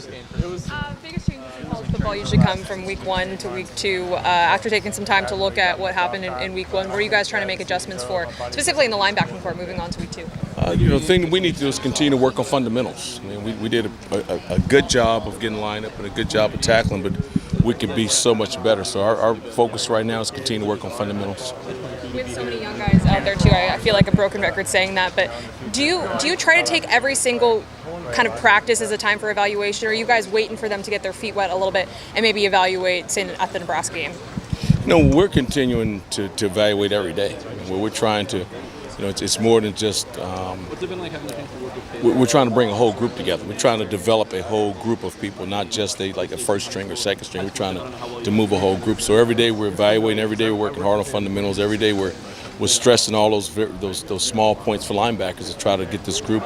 first game? Biggest changes in college football usually come from week 1 to week 2. After taking some time to look at what happened in week 1, what are you guys trying to make adjustments for, specifically in the linebacking core, moving on to week 2? The thing that we need to do is continue to work on fundamentals. I mean, we did a good job of getting lined up and a good job of tackling, but we could be so much better. So our focus right now is continue to work on fundamentals. We have so many young guys out there too. I feel like a broken record saying that, but do you try to take every single kind of practice as a time for evaluation, or are you guys waiting for them to get their feet wet a little bit and maybe evaluate, say, at the Nebraska game? No, we're continuing to evaluate every day. Where we're trying to, it's more than just. What's it been like having a chance to work with We're trying to bring a whole group together. We're trying to develop a whole group of people, not just a first string or second string. We're trying to move a whole group. So every day we're evaluating. Every day we're working hard on fundamentals. Every day we're stressing all those small points for linebackers to try to get this group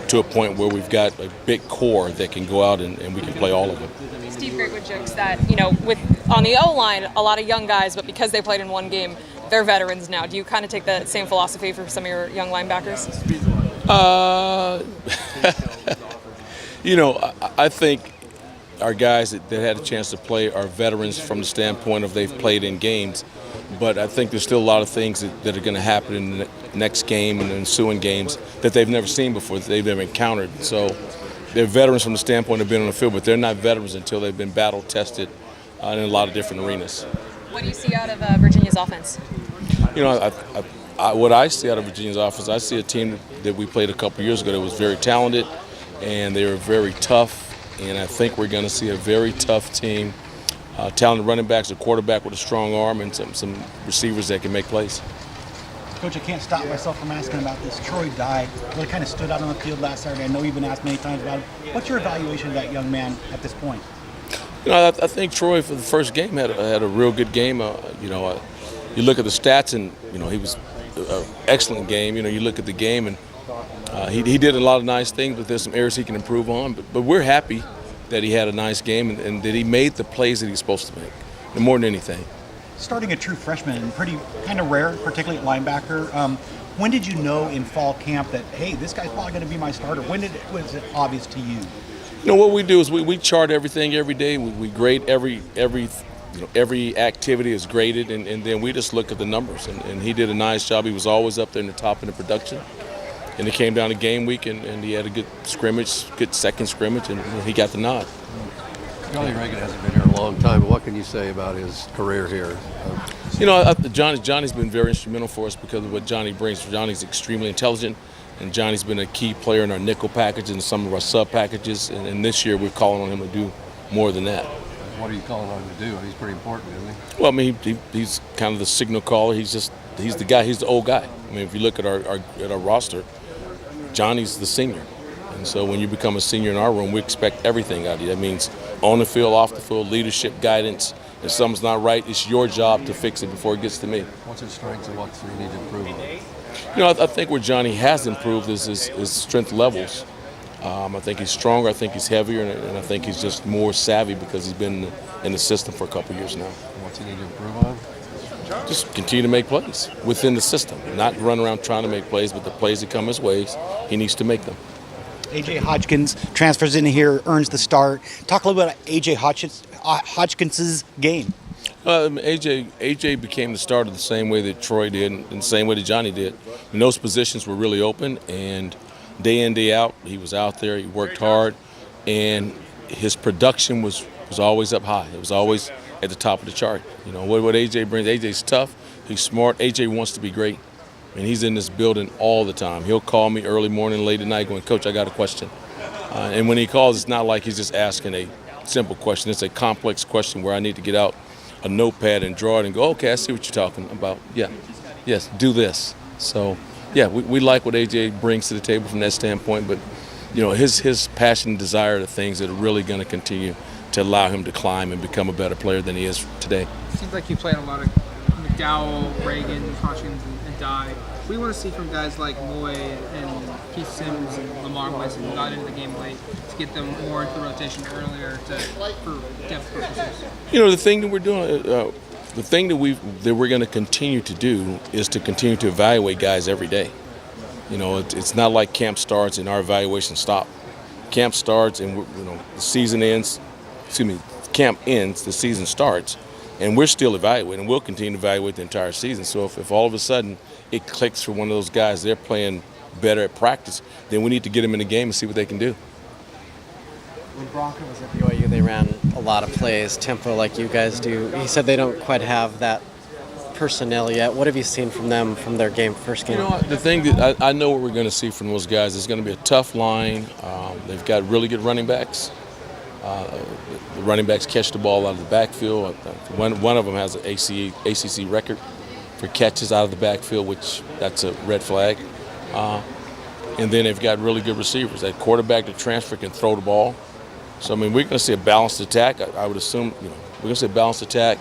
to a point where we've got a big core that can go out and we can play all of them. Steve Greatwood jokes that, with on the O-line, a lot of young guys, but because they played in one game, they're veterans now. Do you kind of take that same philosophy for some of your young linebackers? I think our guys that had a chance to play are veterans from the standpoint of they've played in games. But I think there's still a lot of things that are going to happen in the next game and the ensuing games that they've never seen before, that they've never encountered. So they're veterans from the standpoint of being on the field, but they're not veterans until they've been battle-tested in a lot of different arenas. What do you see out of Virginia's offense? What I see out of Virginia's offense, I see a team that we played a couple years ago that was very talented, and they were very tough. And I think we're going to see a very tough team. Talented running backs, a quarterback with a strong arm, and some receivers that can make plays. Coach, I can't stop myself from asking about this. Troy Dye really kind of stood out on the field last Saturday. I know you've been asked many times about it. What's your evaluation of that young man at this point? I think Troy for the first game had a real good game. You look at the stats, and he was an excellent game. You look at the game, and he did a lot of nice things, but there's some areas he can improve on. But we're happy that he had a nice game and that he made the plays that he's supposed to make, and more than anything. Starting a true freshman, pretty kind of rare, particularly at linebacker. When did you know in fall camp that, hey, this guy's probably going to be my starter? Was it obvious to you? What we do is we chart everything every day. We grade every activity is graded, and then we just look at the numbers. And he did a nice job. He was always up there in the top in the production. And it came down to game week, and he had a good scrimmage, good second scrimmage, and he got the nod. Johnny Reagan hasn't been here a long time, but what can you say about his career here? Johnny's been very instrumental for us because of what Johnny brings. Johnny's extremely intelligent, and Johnny's been a key player in our nickel package and some of our sub packages. And this year we're calling on him to do more than that. What are you calling on him to do? He's pretty important, isn't he? Well, I mean, he's kind of the signal caller. He's the guy. He's the old guy. I mean, if you look at our roster, Johnny's the senior. And so when you become a senior in our room, we expect everything out of you. That means on the field, off the field, leadership, guidance. If something's not right, it's your job to fix it before it gets to me. What's his strengths and what's he need to improve on? I think where Johnny has improved is his strength levels. I think he's stronger, I think he's heavier, and I think he's just more savvy because he's been in the system for a couple years now. What's he need to improve on? Just continue to make plays within the system, not run around trying to make plays, but the plays that come his ways, he needs to make them. A.J. Hodgkins transfers in here, earns the start. Talk a little bit about A.J. Hodgkins' game. A.J. became the starter the same way that Troy did and the same way that Johnny did. And those positions were really open, and day in, day out, he was out there, he worked hard, and his production was always up high. It was always at the top of the chart. What A.J. brings, A.J.'s tough, he's smart, A.J. wants to be great. And he's in this building all the time. He'll call me early morning, late at night going, Coach, I got a question. And when he calls, it's not like he's just asking a simple question. It's a complex question where I need to get out a notepad and draw it and go, okay, I see what you're talking about. Yeah, yes, do this. So, yeah, we like what A.J. brings to the table from that standpoint, but, his passion and desire are the things that are really going to continue to allow him to climb and become a better player than he is today. Seems like you played a lot of McDowell, Reagan, Hodgkins, and Dye. We want to see from guys like Moy and Keith Sims and Lamar Wesson who got into the game late to get them more into the rotation earlier for depth purposes. The thing that we're doing, the thing that we're going to continue to do is to continue to evaluate guys every day. It's not like camp starts and our evaluations stop. camp starts and the season ends. Camp ends, the season starts, and we're still evaluating. We'll continue to evaluate the entire season. So if all of a sudden it clicks for one of those guys, they're playing better at practice, then we need to get them in the game and see what they can do. When Bronco was at BYU, they ran a lot of plays, tempo like you guys do. He said they don't quite have that personnel yet. What have you seen from them from their first game? The thing that I know what we're going to see from those guys is going to be a tough line. They've got really good running backs. The running backs catch the ball out of the backfield. One of them has an ACC record for catches out of the backfield, which that's a red flag. And then they've got really good receivers. That quarterback, the transfer, can throw the ball. So, I mean, we're going to see a balanced attack. I would assume, we're going to see a balanced attack.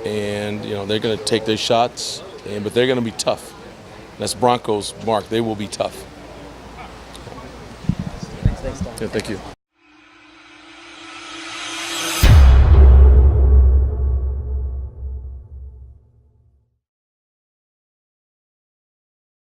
And, they're going to take their shots, but they're going to be tough. That's Broncos' mark. They will be tough. Thanks, Don. Yeah, thank you.